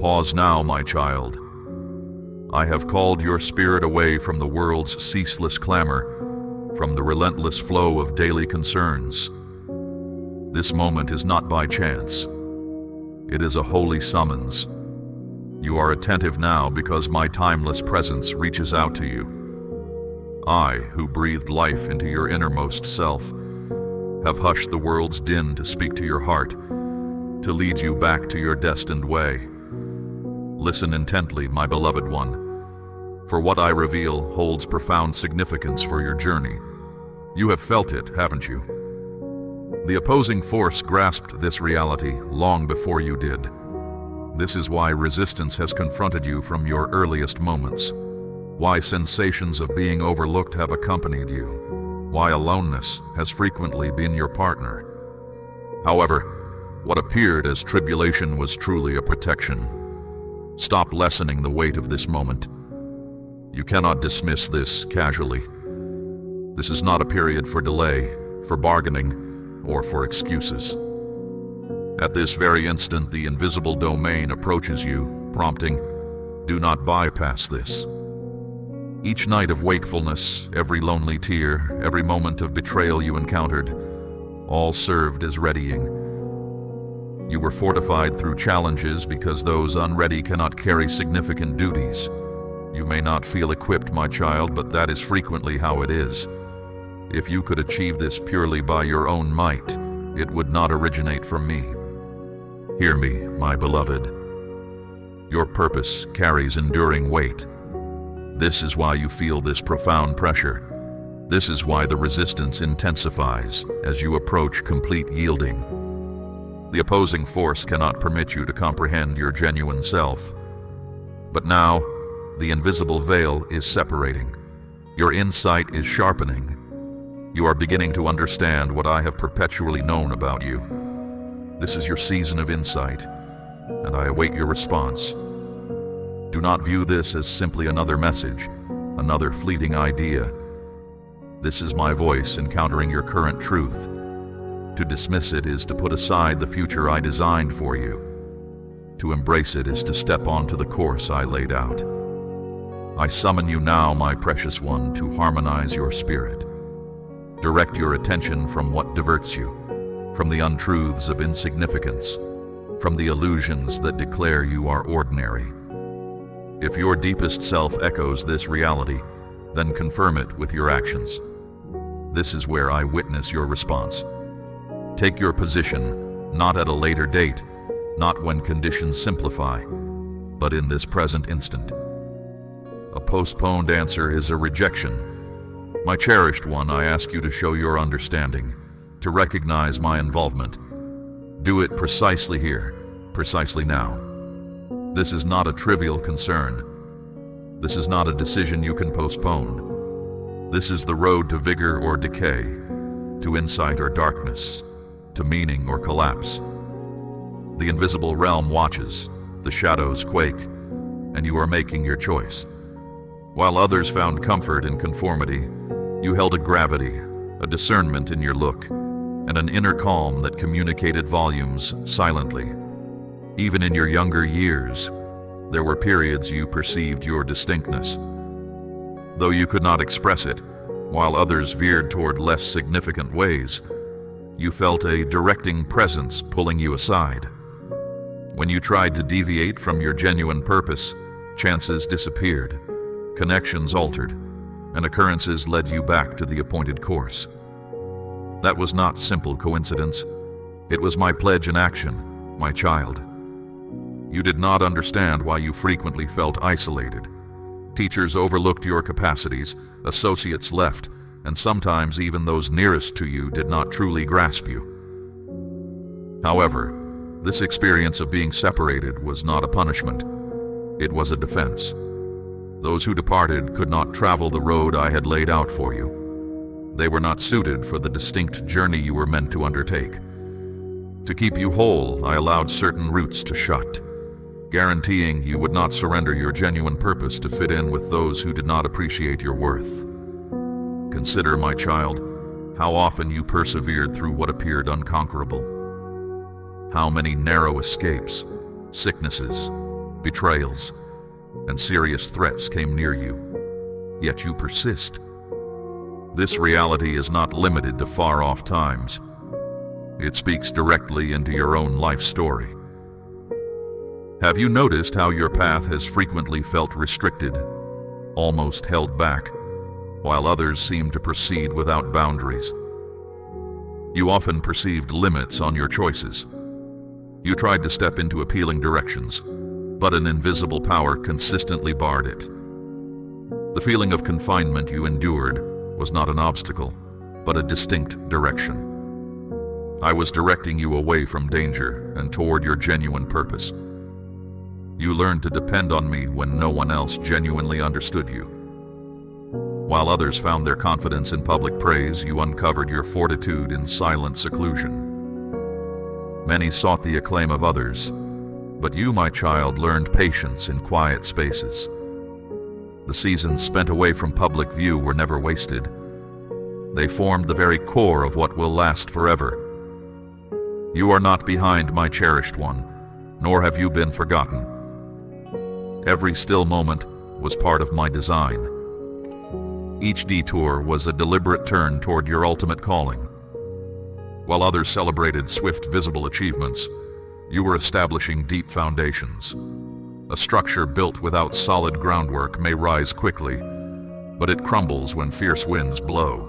Pause now, my child. I have called your spirit away from the world's ceaseless clamor, from the relentless flow of daily concerns. This moment is not by chance. It is a holy summons. You are attentive now because my timeless presence reaches out to you. I, who breathed life into your innermost self, have hushed the world's din to speak to your heart, to lead you back to your destined way. Listen intently, my beloved one, for what I reveal holds profound significance for your journey. You have felt it, haven't you? The opposing force grasped this reality long before you did. This is why resistance has confronted you from your earliest moments, why sensations of being overlooked have accompanied you, why aloneness has frequently been your partner. However, what appeared as tribulation was truly a protection. Stop lessening the weight of this moment. You cannot dismiss this casually. This is not a period for delay, for bargaining, or for excuses. At this very instant, the invisible domain approaches you, prompting, "Do not bypass this." Each night of wakefulness, every lonely tear, every moment of betrayal you encountered, all served as readying. You were fortified through challenges because those unready cannot carry significant duties. You may not feel equipped, my child, but that is frequently how it is. If you could achieve this purely by your own might, it would not originate from me. Hear me, my beloved. Your purpose carries enduring weight. This is why you feel this profound pressure. This is why the resistance intensifies as you approach complete yielding. The opposing force cannot permit you to comprehend your genuine self. But now, the invisible veil is separating. Your insight is sharpening. You are beginning to understand what I have perpetually known about you. This is your season of insight, and I await your response. Do not view this as simply another message, another fleeting idea. This is my voice encountering your current truth. To dismiss it is to put aside the future I designed for you. To embrace it is to step onto the course I laid out. I summon you now, my precious one, to harmonize your spirit. Direct your attention from what diverts you, from the untruths of insignificance, from the illusions that declare you are ordinary. If your deepest self echoes this reality, then confirm it with your actions. This is where I witness your response. Take your position, not at a later date, not when conditions simplify, but in this present instant. A postponed answer is a rejection. My cherished one, I ask you to show your understanding, to recognize my involvement. Do it precisely here, precisely now. This is not a trivial concern. This is not a decision you can postpone. This is the road to vigor or decay, to insight or darkness, to meaning or collapse. The invisible realm watches, the shadows quake, and you are making your choice. While others found comfort in conformity, you held a gravity, a discernment in your look, and an inner calm that communicated volumes silently. Even in your younger years, there were periods you perceived your distinctness. Though you could not express it, while others veered toward less significant ways, you felt a directing presence pulling you aside. When you tried to deviate from your genuine purpose, chances disappeared, connections altered, and occurrences led you back to the appointed course. That was not simple coincidence. It was my pledge in action, my child. You did not understand why you frequently felt isolated. Teachers overlooked your capacities, associates left, and sometimes even those nearest to you did not truly grasp you. However, this experience of being separated was not a punishment. It was a defense. Those who departed could not travel the road I had laid out for you. They were not suited for the distinct journey you were meant to undertake. To keep you whole, I allowed certain routes to shut, guaranteeing you would not surrender your genuine purpose to fit in with those who did not appreciate your worth. Consider, my child, how often you persevered through what appeared unconquerable. How many narrow escapes, sicknesses, betrayals, and serious threats came near you, yet you persist. This reality is not limited to far-off times. It speaks directly into your own life story. Have you noticed how your path has frequently felt restricted, almost held back, while others seem to proceed without boundaries? You often perceived limits on your choices. You tried to step into appealing directions, but an invisible power consistently barred it. The feeling of confinement you endured was not an obstacle, but a distinct direction. I was directing you away from danger and toward your genuine purpose. You learned to depend on me when no one else genuinely understood you. While others found their confidence in public praise, you uncovered your fortitude in silent seclusion. Many sought the acclaim of others, but you, my child, learned patience in quiet spaces. The seasons spent away from public view were never wasted. They formed the very core of what will last forever. You are not behind, my cherished one, nor have you been forgotten. Every still moment was part of my design. Each detour was a deliberate turn toward your ultimate calling. While others celebrated swift, visible achievements, you were establishing deep foundations. A structure built without solid groundwork may rise quickly, but it crumbles when fierce winds blow.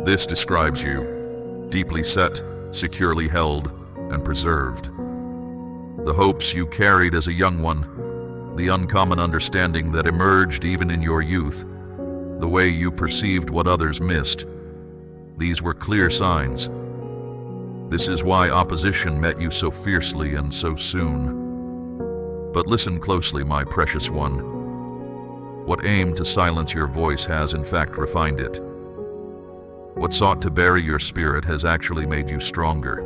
This describes you, deeply set, securely held, and preserved. The hopes you carried as a young one, the uncommon understanding that emerged even in your youth, the way you perceived what others missed, these were clear signs. This is why opposition met you so fiercely and so soon. But listen closely, my precious one. What aimed to silence your voice has in fact refined it. What sought to bury your spirit has actually made you stronger.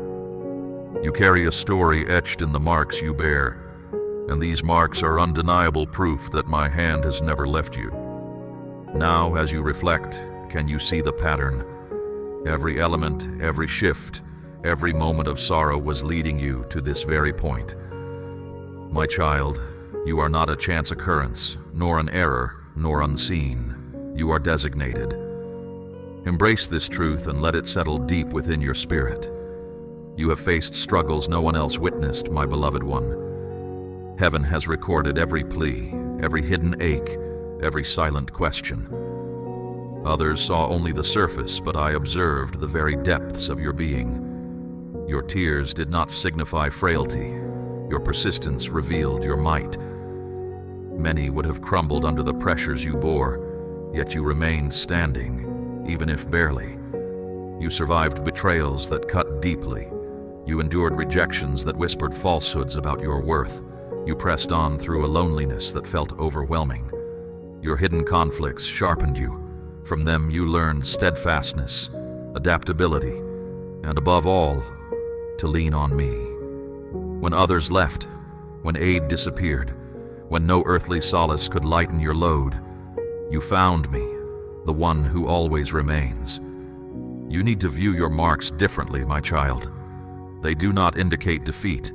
You carry a story etched in the marks you bear, and these marks are undeniable proof that my hand has never left you. Now, as you reflect, can you see the pattern? Every element, every shift, every moment of sorrow was leading you to this very point. My child, you are not a chance occurrence, nor an error, nor unseen. You are designated. Embrace this truth and let it settle deep within your spirit. You have faced struggles no one else witnessed, my beloved one. Heaven has recorded every plea, every hidden ache, every silent question. Others saw only the surface, but I observed the very depths of your being. Your tears did not signify frailty. Your persistence revealed your might. Many would have crumbled under the pressures you bore, yet you remained standing. Even if barely. You survived betrayals that cut deeply. You endured rejections that whispered falsehoods about your worth. You pressed on through a loneliness that felt overwhelming. Your hidden conflicts sharpened you. From them you learned steadfastness, adaptability, and above all, to lean on me. When others left, when aid disappeared, when no earthly solace could lighten your load, you found me, the one who always remains. You need to view your marks differently, my child. They do not indicate defeat.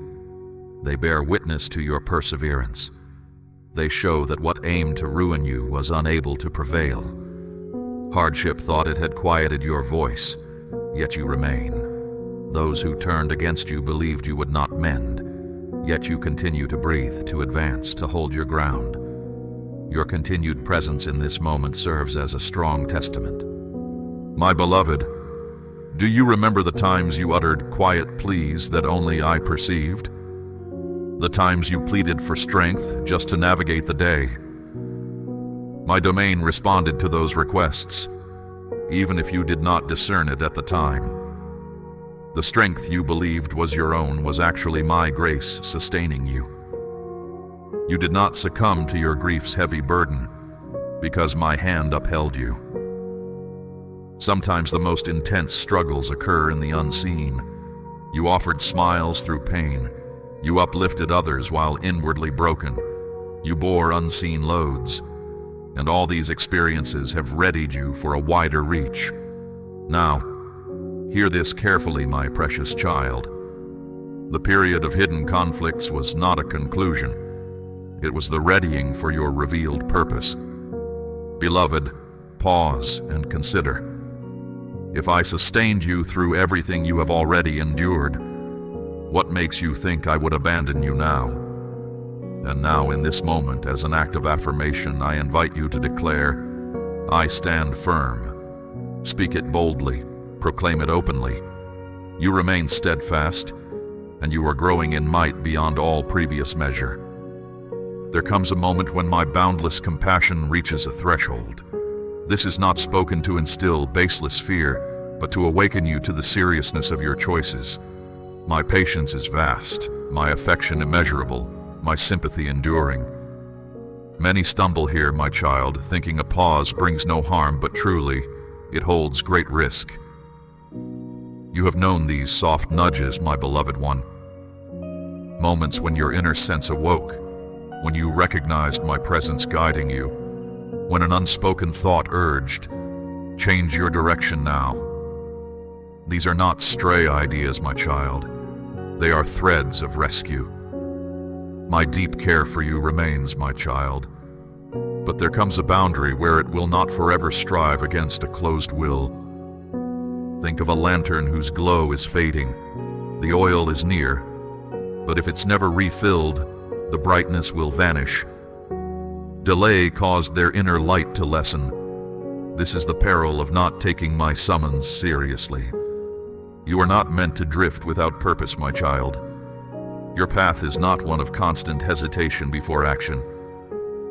They bear witness to your perseverance. They show that what aimed to ruin you was unable to prevail. Hardship thought it had quieted your voice, yet you remain. Those who turned against you believed you would not mend, yet you continue to breathe, to advance, to hold your ground. Your continued presence in this moment serves as a strong testament. My beloved, do you remember the times you uttered quiet pleas that only I perceived? The times you pleaded for strength just to navigate the day? My domain responded to those requests, even if you did not discern it at the time. The strength you believed was your own was actually my grace sustaining you. You did not succumb to your grief's heavy burden, because my hand upheld you. Sometimes the most intense struggles occur in the unseen. You offered smiles through pain. You uplifted others while inwardly broken. You bore unseen loads. And all these experiences have readied you for a wider reach. Now, hear this carefully, my precious child. The period of hidden conflicts was not a conclusion. It was the readying for your revealed purpose. Beloved, pause and consider. If I sustained you through everything you have already endured, what makes you think I would abandon you now? And now, in this moment, as an act of affirmation, I invite you to declare, I stand firm. Speak it boldly, proclaim it openly. You remain steadfast, and you are growing in might beyond all previous measure. There comes a moment when my boundless compassion reaches a threshold. This is not spoken to instill baseless fear, but to awaken you to the seriousness of your choices. My patience is vast, my affection immeasurable, my sympathy enduring. Many stumble here, my child, thinking a pause brings no harm, but truly, it holds great risk. You have known these soft nudges, my beloved one. Moments when your inner sense awoke, when you recognized my presence guiding you, when an unspoken thought urged, change your direction now. These are not stray ideas, my child. They are threads of rescue. My deep care for you remains, my child. But there comes a boundary where it will not forever strive against a closed will. Think of a lantern whose glow is fading. The oil is near, but if it's never refilled, the brightness will vanish. Delay caused their inner light to lessen. This is the peril of not taking my summons seriously. You are not meant to drift without purpose, my child. Your path is not one of constant hesitation before action.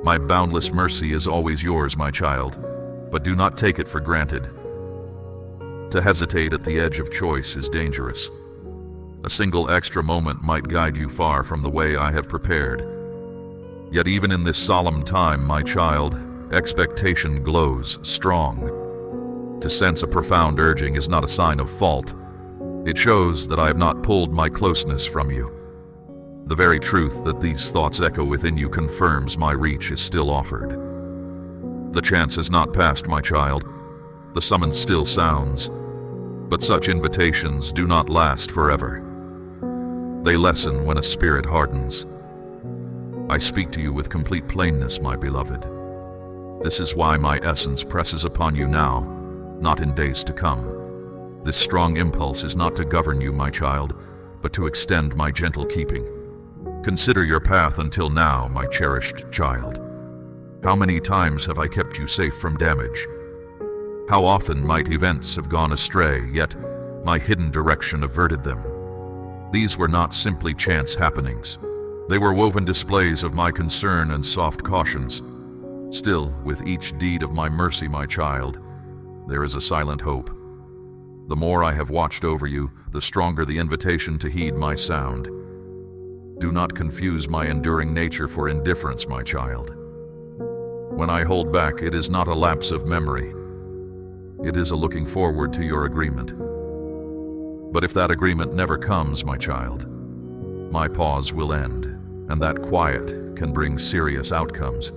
My boundless mercy is always yours, my child, but do not take it for granted. To hesitate at the edge of choice is dangerous. A single extra moment might guide you far from the way I have prepared. Yet even in this solemn time, my child, expectation glows strong. To sense a profound urging is not a sign of fault. It shows that I have not pulled my closeness from you. The very truth that these thoughts echo within you confirms my reach is still offered. The chance has not passed, my child. The summons still sounds, but such invitations do not last forever. They lessen when a spirit hardens. I speak to you with complete plainness, my beloved. This is why my essence presses upon you now, not in days to come. This strong impulse is not to govern you, my child, but to extend my gentle keeping. Consider your path until now, my cherished child. How many times have I kept you safe from damage? How often might events have gone astray, yet my hidden direction averted them. These were not simply chance happenings. They were woven displays of my concern and soft cautions. Still, with each deed of my mercy, my child, there is a silent hope. The more I have watched over you, the stronger the invitation to heed my sound. Do not confuse my enduring nature for indifference, my child. When I hold back, it is not a lapse of memory. It is a looking forward to your agreement. But if that agreement never comes, my child, my pause will end, and that quiet can bring serious outcomes.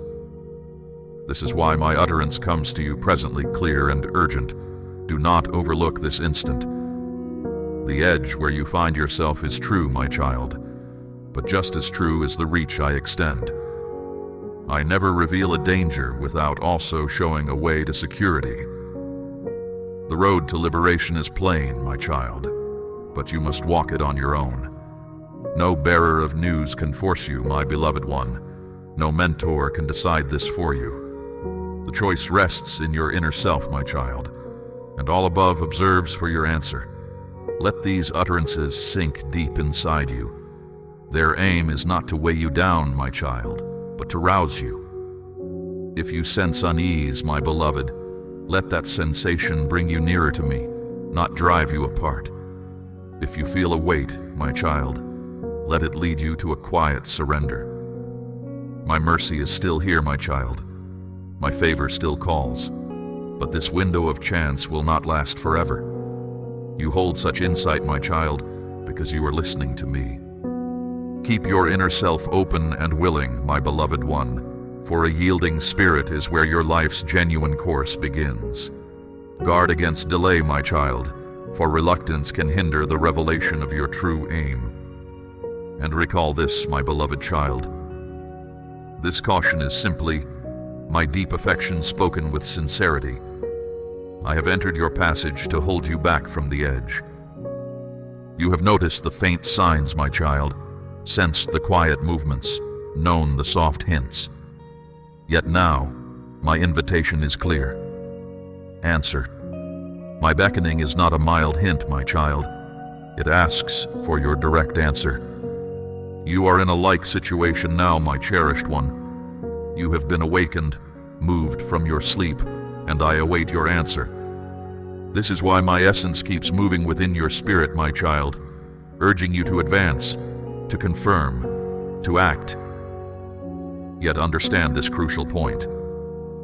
This is why my utterance comes to you presently clear and urgent. Do not overlook this instant. The edge where you find yourself is true, my child, but just as true is the reach I extend. I never reveal a danger without also showing a way to security. The road to liberation is plain, my child, but you must walk it on your own. No bearer of news can force you, my beloved one. No mentor can decide this for you. The choice rests in your inner self, my child, and all above observes for your answer. Let these utterances sink deep inside you. Their aim is not to weigh you down, my child, but to rouse you. If you sense unease, my beloved, let that sensation bring you nearer to me, not drive you apart. If you feel a weight, my child, let it lead you to a quiet surrender. My mercy is still here, my child. My favor still calls. But this window of chance will not last forever. You hold such insight, my child, because you are listening to me. Keep your inner self open and willing, my beloved one, for a yielding spirit is where your life's genuine course begins. Guard against delay, my child, for reluctance can hinder the revelation of your true aim. And recall this, my beloved child. This caution is simply my deep affection spoken with sincerity. I have entered your passage to hold you back from the edge. You have noticed the faint signs, my child, sensed the quiet movements, known the soft hints. Yet now, my invitation is clear. Answer. My beckoning is not a mild hint, my child. It asks for your direct answer. You are in a like situation now, my cherished one. You have been awakened, moved from your sleep, and I await your answer. This is why my essence keeps moving within your spirit, my child, urging you to advance, to confirm, to act. Yet understand this crucial point.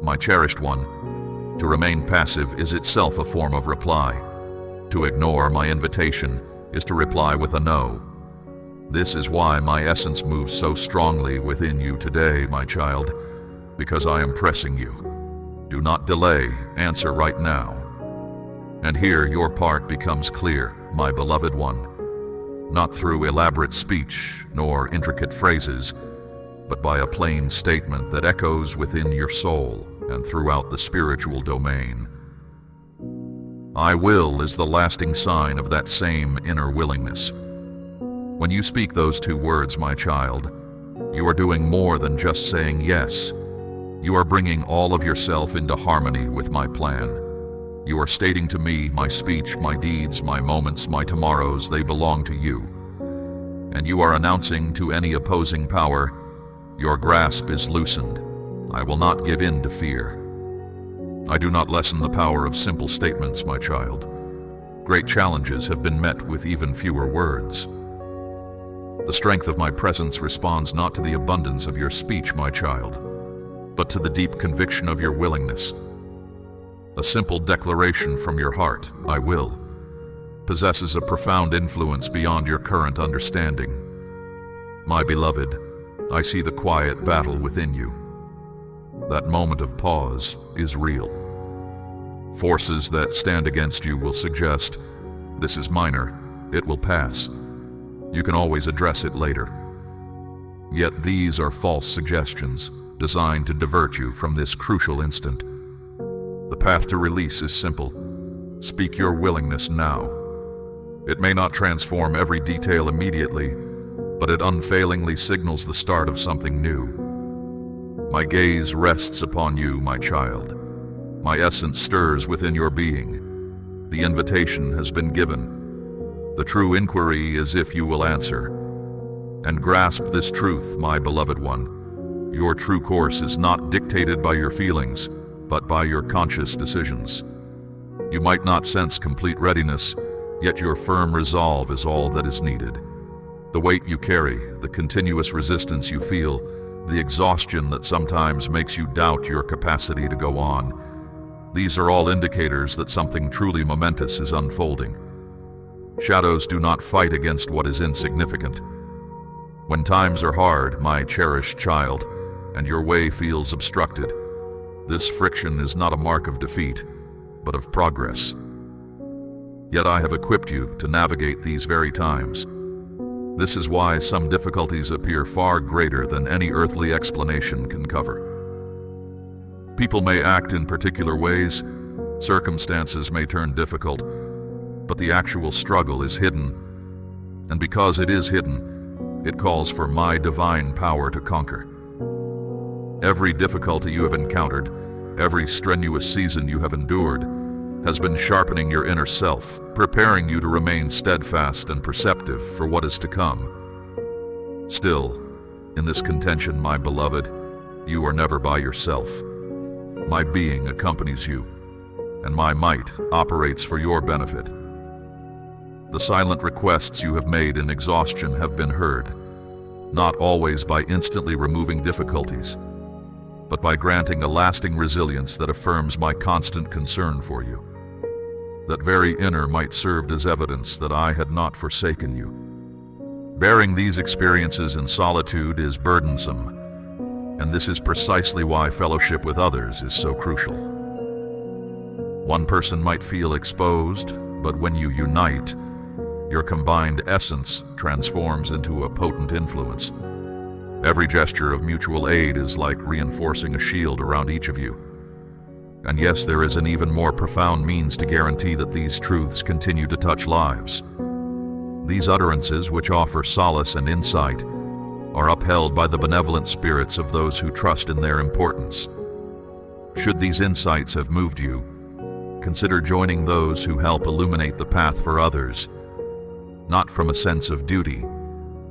My cherished one, to remain passive is itself a form of reply. To ignore my invitation is to reply with a no. This is why my essence moves so strongly within you today, my child, because I am pressing you. Do not delay, answer right now. And here your part becomes clear, my beloved one, not through elaborate speech nor intricate phrases, but by a plain statement that echoes within your soul and throughout the spiritual domain. I will is the lasting sign of that same inner willingness. When you speak those two words, my child, you are doing more than just saying yes. You are bringing all of yourself into harmony with my plan. You are stating to me, my speech, my deeds, my moments, my tomorrows, they belong to you. And you are announcing to any opposing power, your grasp is loosened. I will not give in to fear. I do not lessen the power of simple statements, my child. Great challenges have been met with even fewer words. The strength of my presence responds not to the abundance of your speech, my child, but to the deep conviction of your willingness. A simple declaration from your heart, I will, possesses a profound influence beyond your current understanding. My beloved, I see the quiet battle within you. That moment of pause is real. Forces that stand against you will suggest, this is minor, it will pass. You can always address it later. Yet these are false suggestions designed to divert you from this crucial instant. The path to release is simple. Speak your willingness now. It may not transform every detail immediately, but it unfailingly signals the start of something new. My gaze rests upon you, my child. My essence stirs within your being. The invitation has been given. The true inquiry is if you will answer. And grasp this truth, my beloved one. Your true course is not dictated by your feelings, but by your conscious decisions. You might not sense complete readiness, yet your firm resolve is all that is needed. The weight you carry, the continuous resistance you feel, the exhaustion that sometimes makes you doubt your capacity to go on, these are all indicators that something truly momentous is unfolding. Shadows do not fight against what is insignificant. When times are hard, my cherished child, and your way feels obstructed, this friction is not a mark of defeat, but of progress. Yet I have equipped you to navigate these very times. This is why some difficulties appear far greater than any earthly explanation can cover. People may act in particular ways, circumstances may turn difficult, but the actual struggle is hidden. And because it is hidden, it calls for my divine power to conquer. Every difficulty you have encountered, every strenuous season you have endured, has been sharpening your inner self, preparing you to remain steadfast and perceptive for what is to come. Still, in this contention, my beloved, you are never by yourself. My being accompanies you, and my might operates for your benefit. The silent requests you have made in exhaustion have been heard, not always by instantly removing difficulties, but by granting a lasting resilience that affirms my constant concern for you. That very inner might served as evidence that I had not forsaken you. Bearing these experiences in solitude is burdensome, and this is precisely why fellowship with others is so crucial. One person might feel exposed, but when you unite, your combined essence transforms into a potent influence. Every gesture of mutual aid is like reinforcing a shield around each of you. And yes, there is an even more profound means to guarantee that these truths continue to touch lives. These utterances, which offer solace and insight, are upheld by the benevolent spirits of those who trust in their importance. Should these insights have moved you, consider joining those who help illuminate the path for others, not from a sense of duty,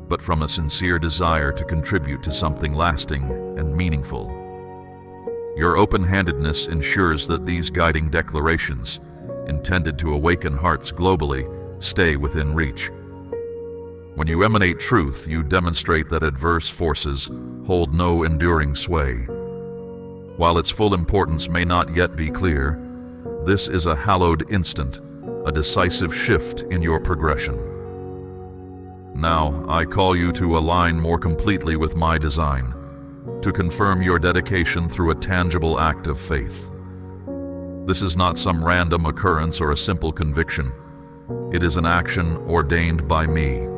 but from a sincere desire to contribute to something lasting and meaningful. Your open-handedness ensures that these guiding declarations, intended to awaken hearts globally, stay within reach. When you emanate truth, you demonstrate that adverse forces hold no enduring sway. While its full importance may not yet be clear, this is a hallowed instant, a decisive shift in your progression. Now, I call you to align more completely with my design, to confirm your dedication through a tangible act of faith. This is not some random occurrence or a simple conviction. It is an action ordained by me.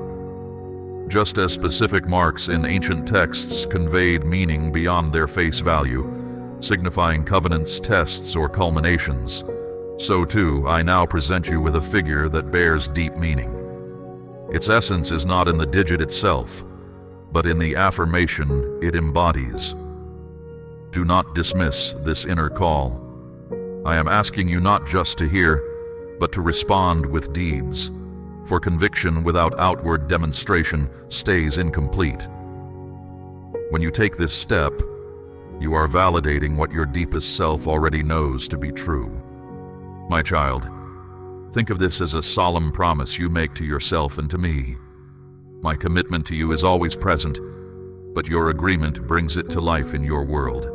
Just as specific marks in ancient texts conveyed meaning beyond their face value, signifying covenants, tests, or culminations, so too I now present you with a figure that bears deep meaning. Its essence is not in the digit itself, but in the affirmation it embodies. Do not dismiss this inner call. I am asking you not just to hear, but to respond with deeds, for conviction without outward demonstration stays incomplete. When you take this step, you are validating what your deepest self already knows to be true. My child, think of this as a solemn promise you make to yourself and to me. My commitment to you is always present, but your agreement brings it to life in your world.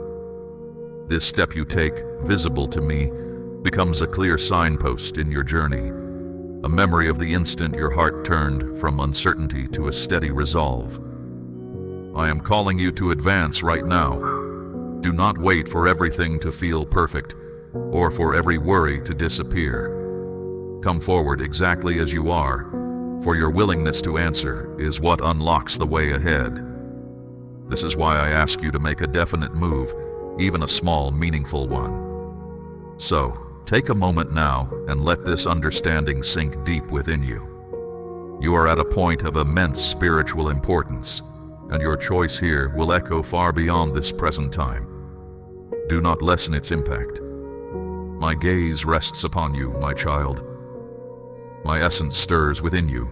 This step you take, visible to me, becomes a clear signpost in your journey, a memory of the instant your heart turned from uncertainty to a steady resolve. I am calling you to advance right now. Do not wait for everything to feel perfect, or for every worry to disappear. Come forward exactly as you are, for your willingness to answer is what unlocks the way ahead. This is why I ask you to make a definite move, even a small, meaningful one. So, take a moment now and let this understanding sink deep within you. You are at a point of immense spiritual importance, and your choice here will echo far beyond this present time. Do not lessen its impact. My gaze rests upon you, my child. My essence stirs within you,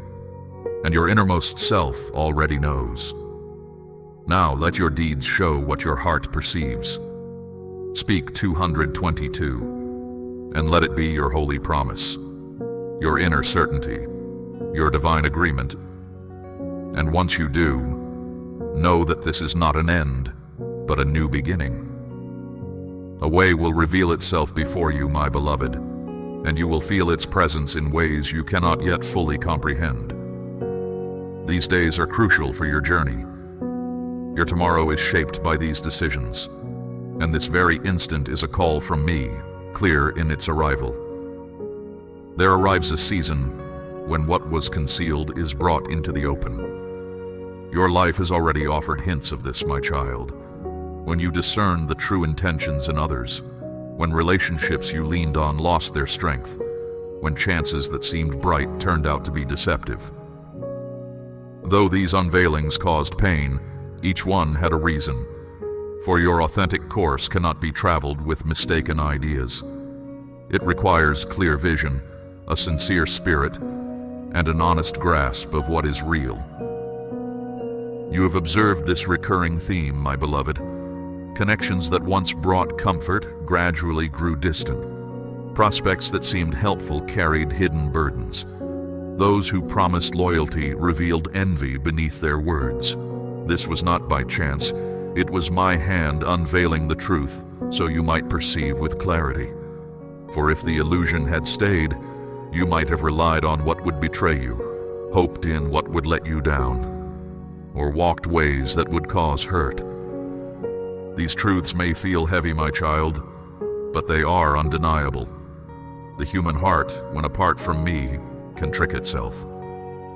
and your innermost self already knows. Now let your deeds show what your heart perceives. Speak 222, and let it be your holy promise, your inner certainty, your divine agreement. And once you do, know that this is not an end, but a new beginning. A way will reveal itself before you, my beloved, and you will feel its presence in ways you cannot yet fully comprehend. These days are crucial for your journey. Your tomorrow is shaped by these decisions, and this very instant is a call from me, clear in its arrival. There arrives a season when what was concealed is brought into the open. Your life has already offered hints of this, my child. When you discern the true intentions in others, when relationships you leaned on lost their strength, when chances that seemed bright turned out to be deceptive. Though these unveilings caused pain, each one had a reason, for your authentic course cannot be traveled with mistaken ideas. It requires clear vision, a sincere spirit, and an honest grasp of what is real. You have observed this recurring theme, my beloved. Connections that once brought comfort gradually grew distant. Prospects that seemed helpful carried hidden burdens. Those who promised loyalty revealed envy beneath their words. This was not by chance. It was my hand unveiling the truth so you might perceive with clarity. For if the illusion had stayed, you might have relied on what would betray you, hoped in what would let you down, or walked ways that would cause hurt. These truths may feel heavy, my child, but they are undeniable. The human heart, when apart from me, can trick itself.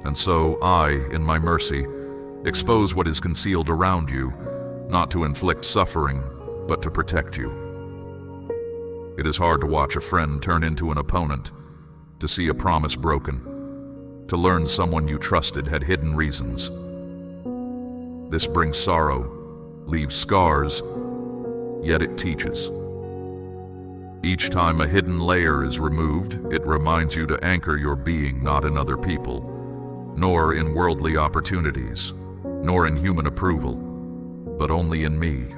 And so I, in my mercy, Expose what is concealed around you, not to inflict suffering, but to protect you. It is hard to watch a friend turn into an opponent, to see a promise broken, to learn someone you trusted had hidden reasons. This brings sorrow, leaves scars, yet it teaches. Each time a hidden layer is removed, it reminds you to anchor your being not in other people, nor in worldly opportunities, nor in human approval, but only in me.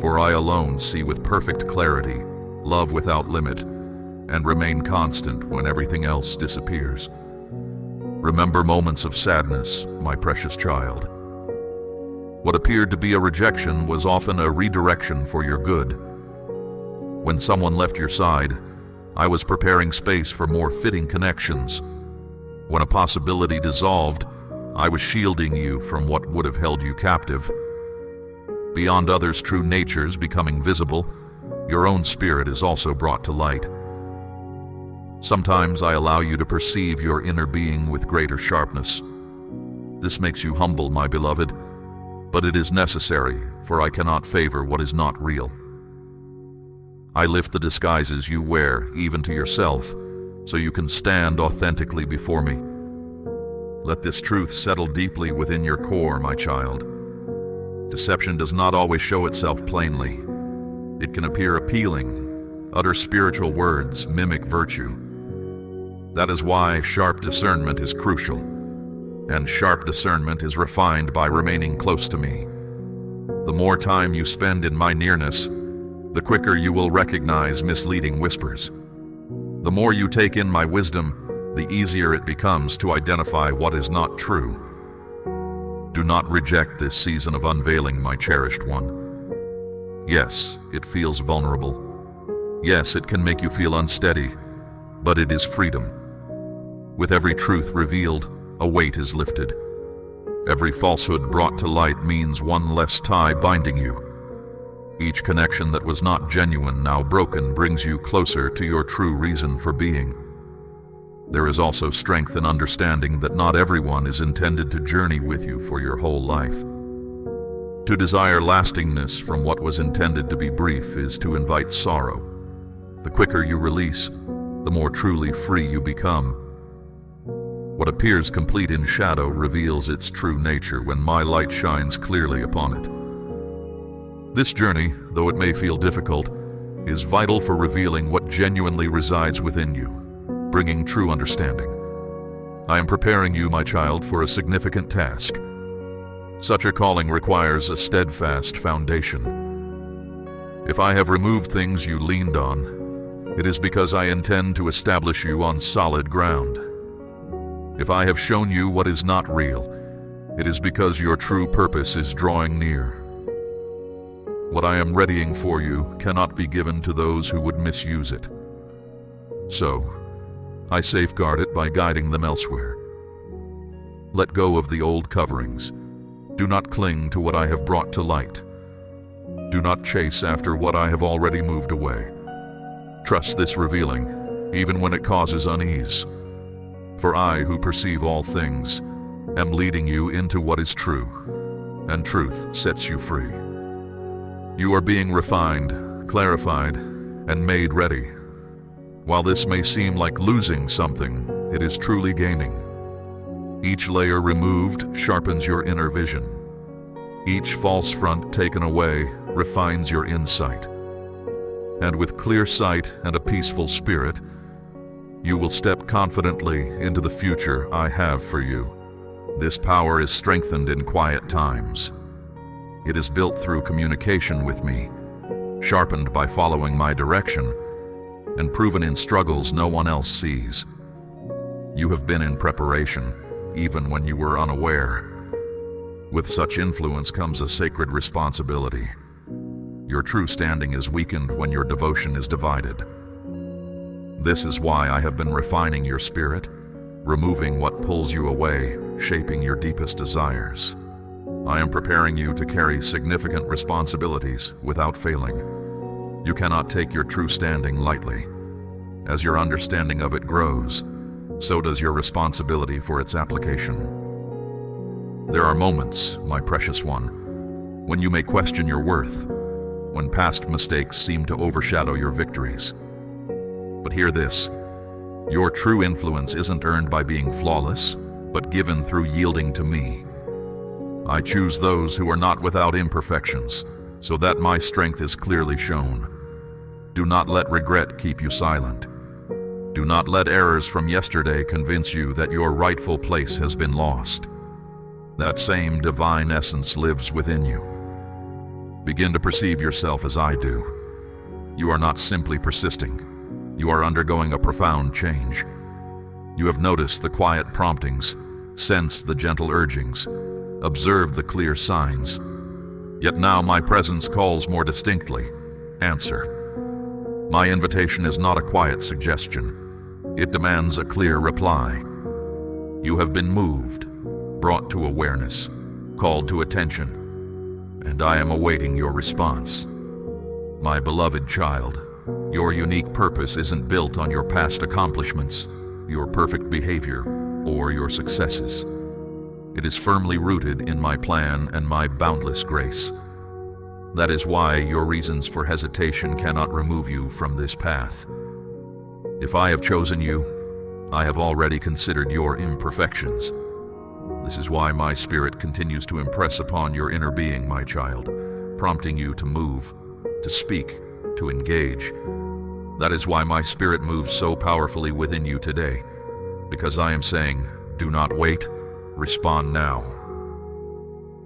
For I alone see with perfect clarity, love without limit, and remain constant when everything else disappears. Remember moments of sadness, my precious child. What appeared to be a rejection was often a redirection for your good. When someone left your side, I was preparing space for more fitting connections. When a possibility dissolved, I was shielding you from what would have held you captive. Beyond others' true natures becoming visible, your own spirit is also brought to light. Sometimes I allow you to perceive your inner being with greater sharpness. This makes you humble, my beloved, but it is necessary, for I cannot favor what is not real. I lift the disguises you wear, even to yourself, so you can stand authentically before me. Let this truth settle deeply within your core, my child. Deception does not always show itself plainly. It can appear appealing, utter spiritual words, mimic virtue. That is why sharp discernment is crucial, and sharp discernment is refined by remaining close to me. The more time you spend in my nearness, the quicker you will recognize misleading whispers. The more you take in my wisdom, the easier it becomes to identify what is not true. Do not reject this season of unveiling, my cherished one. Yes, it feels vulnerable. Yes, it can make you feel unsteady, but it is freedom. With every truth revealed, a weight is lifted. Every falsehood brought to light means one less tie binding you. Each connection that was not genuine, now broken, brings you closer to your true reason for being. There is also strength in understanding that not everyone is intended to journey with you for your whole life. To desire lastingness from what was intended to be brief is to invite sorrow. The quicker you release, the more truly free you become. What appears complete in shadow reveals its true nature when my light shines clearly upon it. This journey, though it may feel difficult, is vital for revealing what genuinely resides within you, bringing true understanding. I am preparing you, my child, for a significant task. Such a calling requires a steadfast foundation. If I have removed things you leaned on, it is because I intend to establish you on solid ground. If I have shown you what is not real, it is because your true purpose is drawing near. What I am readying for you cannot be given to those who would misuse it. So, I safeguard it by guiding them elsewhere. Let go of the old coverings. Do not cling to what I have brought to light. Do not chase after what I have already moved away. Trust this revealing, even when it causes unease. For I, who perceive all things, am leading you into what is true, and truth sets you free. You are being refined, clarified, and made ready. While this may seem like losing something, it is truly gaining. Each layer removed sharpens your inner vision. Each false front taken away refines your insight. And with clear sight and a peaceful spirit, you will step confidently into the future I have for you. This power is strengthened in quiet times. It is built through communication with me, sharpened by following my direction, and proven in struggles no one else sees. You have been in preparation, even when you were unaware. With such influence comes a sacred responsibility. Your true standing is weakened when your devotion is divided. This is why I have been refining your spirit, removing what pulls you away, shaping your deepest desires. I am preparing you to carry significant responsibilities without failing. You cannot take your true standing lightly. As your understanding of it grows, so does your responsibility for its application. There are moments, my precious one, when you may question your worth, when past mistakes seem to overshadow your victories. But hear this, your true influence isn't earned by being flawless, but given through yielding to me. I choose those who are not without imperfections, so that my strength is clearly shown. Do not let regret keep you silent. Do not let errors from yesterday convince you that your rightful place has been lost. That same divine essence lives within you. Begin to perceive yourself as I do. You are not simply persisting. You are undergoing a profound change. You have noticed the quiet promptings, sensed the gentle urgings, observed the clear signs. Yet now my presence calls more distinctly. Answer. My invitation is not a quiet suggestion. It demands a clear reply. You have been moved, brought to awareness, called to attention, and I am awaiting your response. My beloved child, your unique purpose isn't built on your past accomplishments, your perfect behavior, or your successes. It is firmly rooted in my plan and my boundless grace. That is why your reasons for hesitation cannot remove you from this path. If I have chosen you, I have already considered your imperfections. This is why my spirit continues to impress upon your inner being, my child, prompting you to move, to speak, to engage. That is why my spirit moves so powerfully within you today, because I am saying, do not wait, respond now.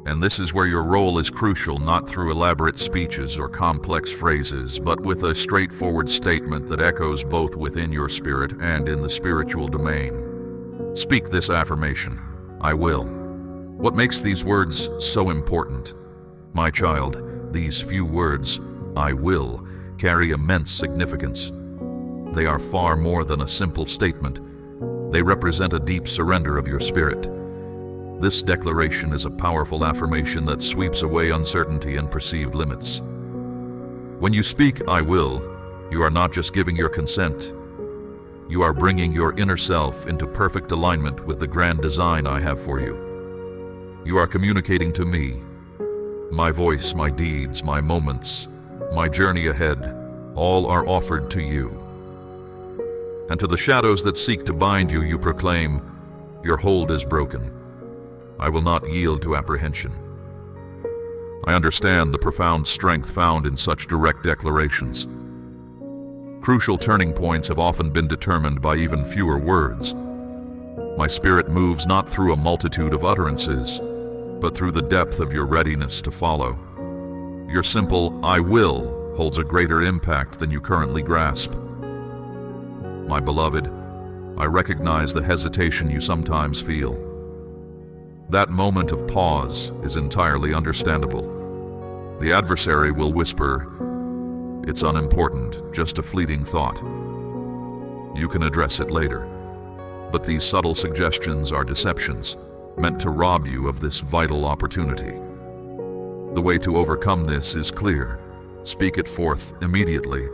And this is where your role is crucial, not through elaborate speeches or complex phrases, but with a straightforward statement that echoes both within your spirit and in the spiritual domain. Speak this affirmation, I will. What makes these words so important? My child, these few words, I will, carry immense significance. They are far more than a simple statement. They represent a deep surrender of your spirit. This declaration is a powerful affirmation that sweeps away uncertainty and perceived limits. When you speak, I will, you are not just giving your consent. You are bringing your inner self into perfect alignment with the grand design I have for you. You are communicating to me. My voice, my deeds, my moments, my journey ahead, all are offered to you. And to the shadows that seek to bind you, you proclaim, your hold is broken. I will not yield to apprehension. I understand the profound strength found in such direct declarations. Crucial turning points have often been determined by even fewer words. My spirit moves not through a multitude of utterances, but through the depth of your readiness to follow. Your simple, I will, holds a greater impact than you currently grasp. My beloved, I recognize the hesitation you sometimes feel. That moment of pause is entirely understandable. The adversary will whisper, it's unimportant, just a fleeting thought. You can address it later. But these subtle suggestions are deceptions, meant to rob you of this vital opportunity. The way to overcome this is clear. Speak it forth immediately.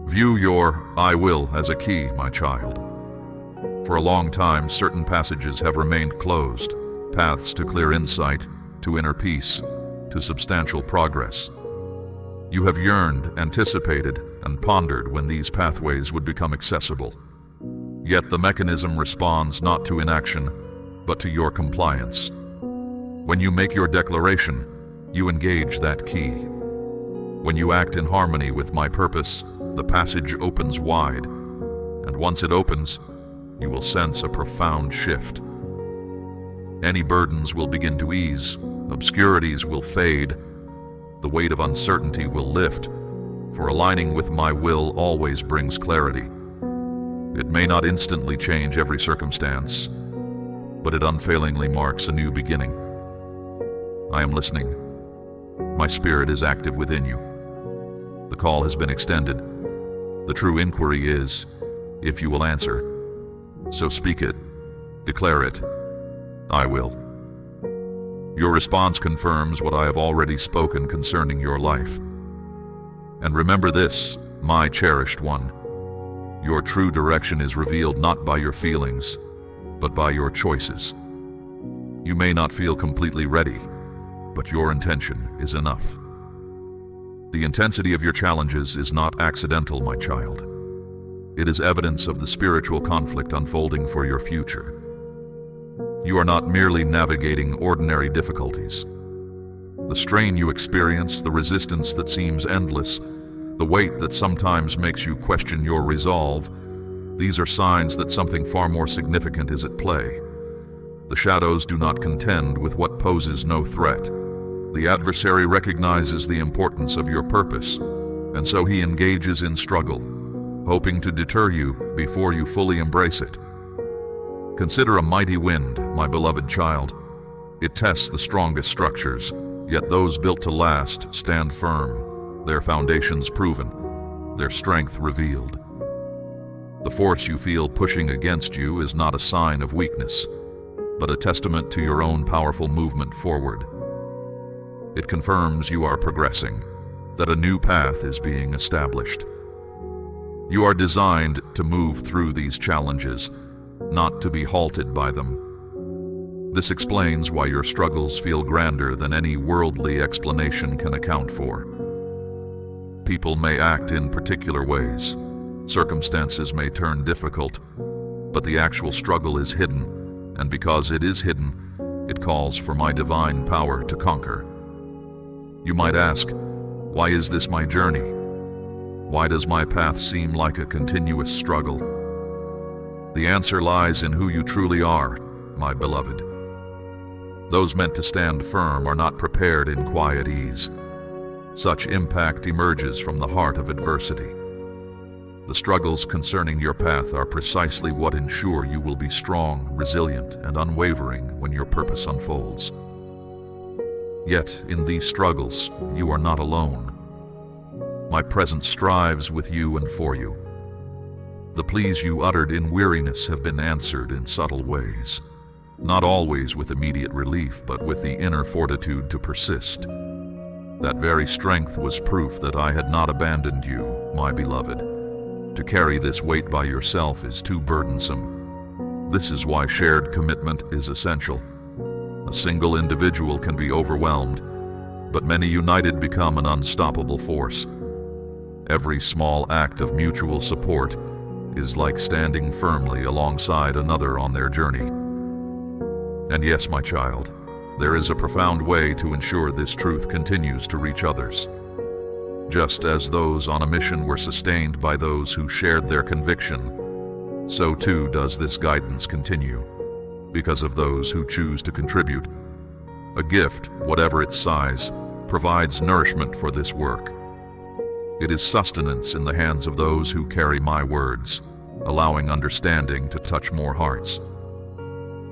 View your I will as a key, my child. For a long time, certain passages have remained closed. Paths to clear insight, to inner peace, to substantial progress. You have yearned, anticipated, and pondered when these pathways would become accessible. Yet the mechanism responds not to inaction, but to your compliance. When you make your declaration, you engage that key. When you act in harmony with my purpose, the passage opens wide, and once it opens, you will sense a profound shift. Any burdens will begin to ease, obscurities will fade, the weight of uncertainty will lift, for aligning with my will always brings clarity. It may not instantly change every circumstance, but it unfailingly marks a new beginning. I am listening. My spirit is active within you. The call has been extended. The true inquiry is, if you will answer. So speak it, declare it, I will. Your response confirms what I have already spoken concerning your life. And remember this, my cherished one. Your true direction is revealed not by your feelings, but by your choices. You may not feel completely ready, but your intention is enough. The intensity of your challenges is not accidental, my child. It is evidence of the spiritual conflict unfolding for your future. You are not merely navigating ordinary difficulties. The strain you experience, the resistance that seems endless, the weight that sometimes makes you question your resolve, these are signs that something far more significant is at play. The shadows do not contend with what poses no threat. The adversary recognizes the importance of your purpose, and so he engages in struggle, hoping to deter you before you fully embrace it. Consider a mighty wind, my beloved child. It tests the strongest structures, yet those built to last stand firm, their foundations proven, their strength revealed. The force you feel pushing against you is not a sign of weakness, but a testament to your own powerful movement forward. It confirms you are progressing, that a new path is being established. You are designed to move through these challenges, not to be halted by them. This explains why your struggles feel grander than any worldly explanation can account for. People may act in particular ways. Circumstances may turn difficult, but the actual struggle is hidden. And because it is hidden, it calls for my divine power to conquer. You might ask, why is this my journey? Why does my path seem like a continuous struggle? The answer lies in who you truly are, my beloved. Those meant to stand firm are not prepared in quiet ease. Such impact emerges from the heart of adversity. The struggles concerning your path are precisely what ensure you will be strong, resilient, and unwavering when your purpose unfolds. Yet, in these struggles, you are not alone. My presence strives with you and for you. The pleas you uttered in weariness have been answered in subtle ways, not always with immediate relief, but with the inner fortitude to persist. That very strength was proof that I had not abandoned you, my beloved. To carry this weight by yourself is too burdensome. This is why shared commitment is essential. A single individual can be overwhelmed, but many united become an unstoppable force. Every small act of mutual support is like standing firmly alongside another on their journey. And yes, my child, there is a profound way to ensure this truth continues to reach others. Just as those on a mission were sustained by those who shared their conviction, so too does this guidance continue, because of those who choose to contribute. A gift, whatever its size, provides nourishment for this work. It is sustenance in the hands of those who carry my words, allowing understanding to touch more hearts.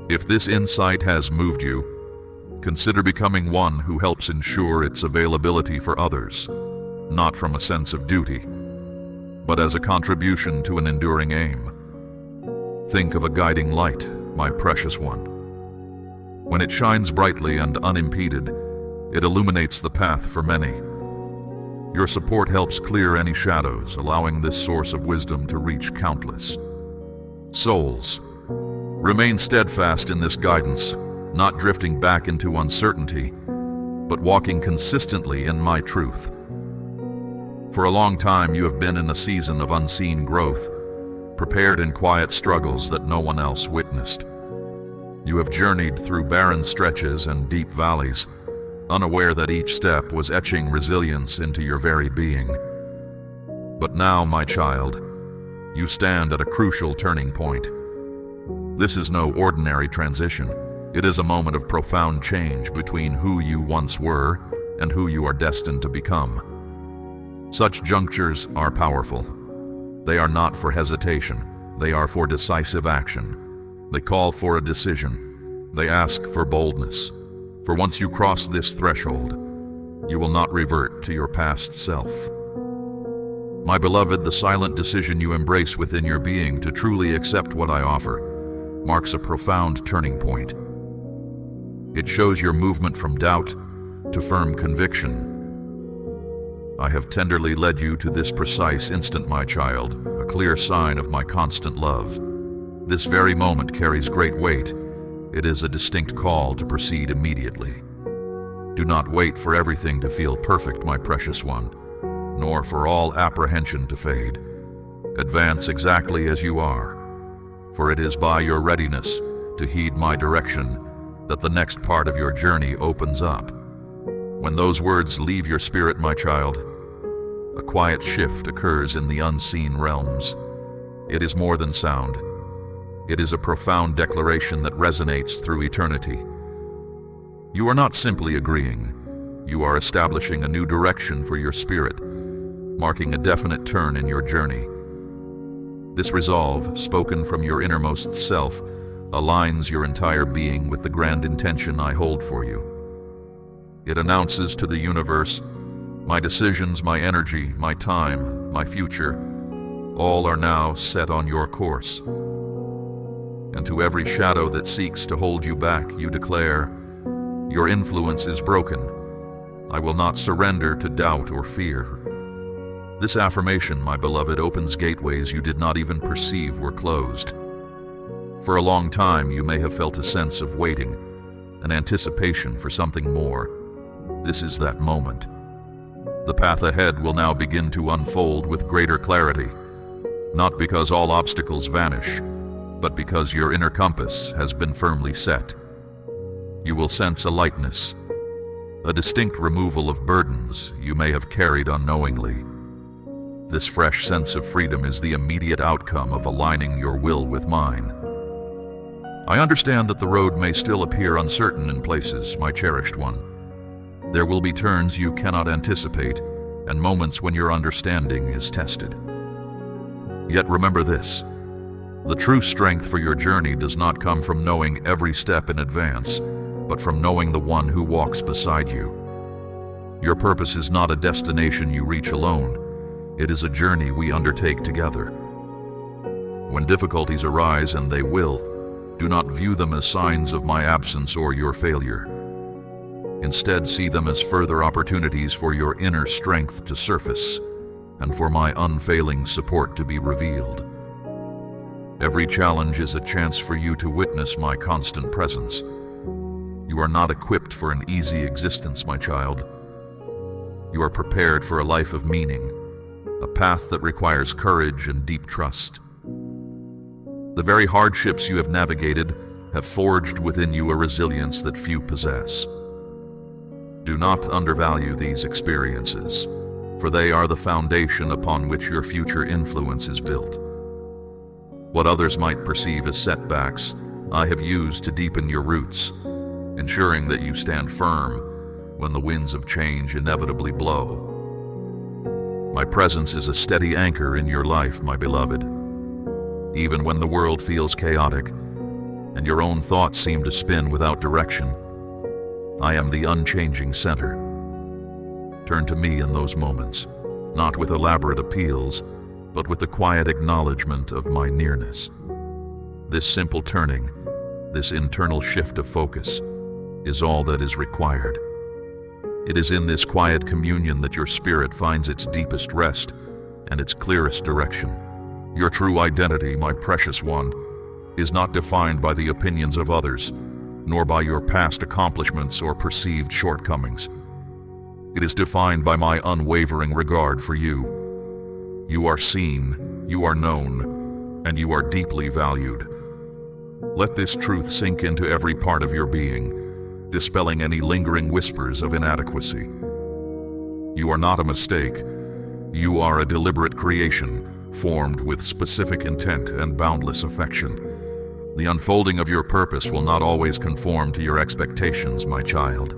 If this insight has moved you, consider becoming one who helps ensure its availability for others. Not from a sense of duty, but as a contribution to an enduring aim. Think of a guiding light, my precious one. When it shines brightly and unimpeded, it illuminates the path for many. Your support helps clear any shadows, allowing this source of wisdom to reach countless souls. Remain steadfast in this guidance, not drifting back into uncertainty, but walking consistently in my truth. For a long time, you have been in a season of unseen growth, prepared in quiet struggles that no one else witnessed. You have journeyed through barren stretches and deep valleys, unaware that each step was etching resilience into your very being. But now, my child, you stand at a crucial turning point. This is no ordinary transition. It is a moment of profound change between who you once were and who you are destined to become. Such junctures are powerful. They are not for hesitation. They are for decisive action. They call for a decision. They ask for boldness. For once you cross this threshold, you will not revert to your past self. My beloved, the silent decision you embrace within your being to truly accept what I offer marks a profound turning point. It shows your movement from doubt to firm conviction. I have tenderly led you to this precise instant, my child, a clear sign of my constant love. This very moment carries great weight, It is a distinct call to proceed immediately. Do not wait for everything to feel perfect, my precious one, nor for all apprehension to fade. Advance exactly as you are, for it is by your readiness to heed my direction that the next part of your journey opens up. When those words leave your spirit, my child, a quiet shift occurs in the unseen realms. It is more than sound. It is a profound declaration that resonates through eternity. You are not simply agreeing. You are establishing a new direction for your spirit, marking a definite turn in your journey. This resolve, spoken from your innermost self, aligns your entire being with the grand intention I hold for you. It announces to the universe, my decisions, my energy, my time, my future, all are now set on your course. And to every shadow that seeks to hold you back, you declare, your influence is broken. I will not surrender to doubt or fear. This affirmation, my beloved, opens gateways you did not even perceive were closed. For a long time, you may have felt a sense of waiting, an anticipation for something more. This is that moment. The path ahead will now begin to unfold with greater clarity, not because all obstacles vanish, but because your inner compass has been firmly set. You will sense a lightness, a distinct removal of burdens you may have carried unknowingly. This fresh sense of freedom is the immediate outcome of aligning your will with mine. I understand that the road may still appear uncertain in places, my cherished one. There will be turns you cannot anticipate, and moments when your understanding is tested. Yet remember this, the true strength for your journey does not come from knowing every step in advance, but from knowing the one who walks beside you. Your purpose is not a destination you reach alone. It is a journey we undertake together. When difficulties arise, and they will, do not view them as signs of my absence or your failure. Instead, see them as further opportunities for your inner strength to surface and for my unfailing support to be revealed. Every challenge is a chance for you to witness my constant presence. You are not equipped for an easy existence, my child. You are prepared for a life of meaning, a path that requires courage and deep trust. The very hardships you have navigated have forged within you a resilience that few possess. Do not undervalue these experiences, for they are the foundation upon which your future influence is built. What others might perceive as setbacks, I have used to deepen your roots, ensuring that you stand firm when the winds of change inevitably blow. My presence is a steady anchor in your life, my beloved. Even when the world feels chaotic and your own thoughts seem to spin without direction, I am the unchanging center. Turn to me in those moments, not with elaborate appeals, but with the quiet acknowledgement of my nearness. This simple turning, this internal shift of focus, is all that is required. It is in this quiet communion that your spirit finds its deepest rest and its clearest direction. Your true identity, my precious one, is not defined by the opinions of others, nor by your past accomplishments or perceived shortcomings. It is defined by my unwavering regard for you. You are seen, you are known, and you are deeply valued. Let this truth sink into every part of your being, dispelling any lingering whispers of inadequacy. You are not a mistake. You are a deliberate creation, formed with specific intent and boundless affection. The unfolding of your purpose will not always conform to your expectations, my child.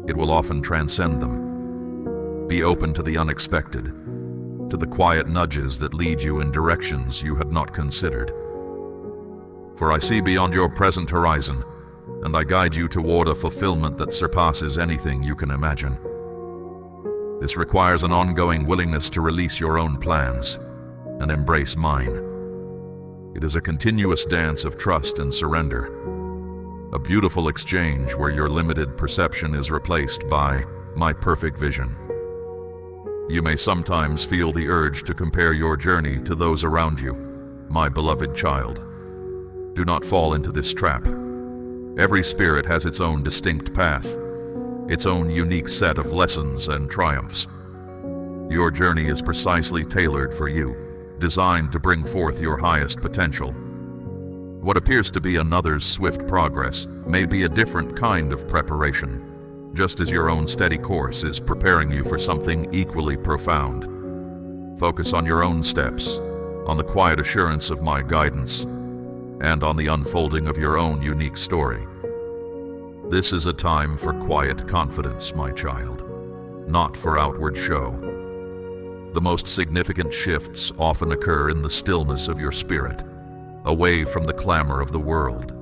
It will often transcend them. Be open to the unexpected, to the quiet nudges that lead you in directions you had not considered. For I see beyond your present horizon, and I guide you toward a fulfillment that surpasses anything you can imagine. This requires an ongoing willingness to release your own plans and embrace mine. It is a continuous dance of trust and surrender, a beautiful exchange where your limited perception is replaced by my perfect vision. You may sometimes feel the urge to compare your journey to those around you, my beloved child. Do not fall into this trap. Every spirit has its own distinct path, its own unique set of lessons and triumphs. Your journey is precisely tailored for you, designed to bring forth your highest potential. What appears to be another's swift progress may be a different kind of preparation, just as your own steady course is preparing you for something equally profound. Focus on your own steps, on the quiet assurance of my guidance, and on the unfolding of your own unique story. This is a time for quiet confidence, my child, not for outward show. The most significant shifts often occur in the stillness of your spirit, away from the clamor of the world.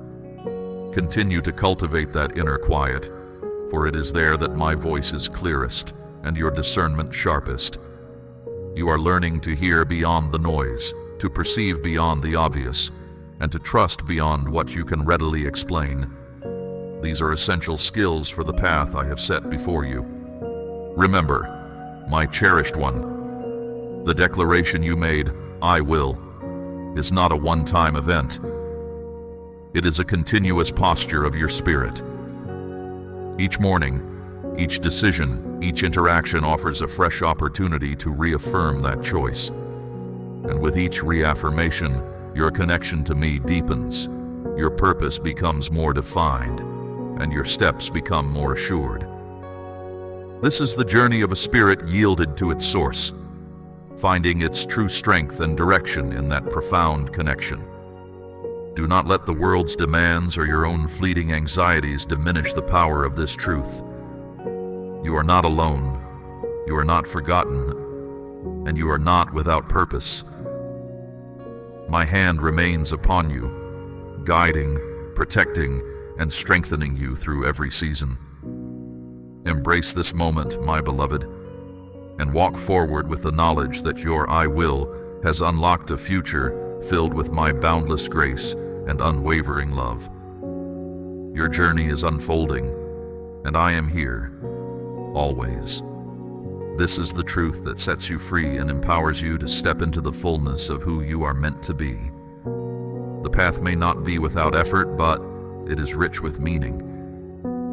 Continue to cultivate that inner quiet, for it is there that my voice is clearest and your discernment sharpest. You are learning to hear beyond the noise, to perceive beyond the obvious, and to trust beyond what you can readily explain. These are essential skills for the path I have set before you. Remember, my cherished one, the declaration you made, "I will," is not a one-time event. It is a continuous posture of your spirit. Each morning, each decision, each interaction offers a fresh opportunity to reaffirm that choice. And with each reaffirmation, your connection to me deepens, your purpose becomes more defined, and your steps become more assured. This is the journey of a spirit yielded to its source, finding its true strength and direction in that profound connection. Do not let the world's demands or your own fleeting anxieties diminish the power of this truth. You are not alone, you are not forgotten, and you are not without purpose. My hand remains upon you, guiding, protecting, and strengthening you through every season. Embrace this moment, my beloved, and walk forward with the knowledge that your "I will" has unlocked a future filled with my boundless grace and unwavering love. Your journey is unfolding, and I am here, always. This is the truth that sets you free and empowers you to step into the fullness of who you are meant to be. The path may not be without effort, but it is rich with meaning,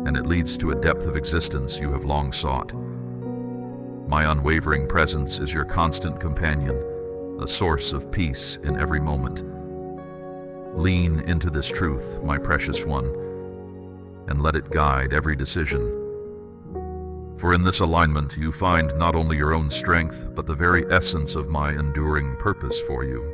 and it leads to a depth of existence you have long sought. My unwavering presence is your constant companion, a source of peace in every moment. Lean into this truth, my precious one, and let it guide every decision. For in this alignment you find not only your own strength, but the very essence of my enduring purpose for you.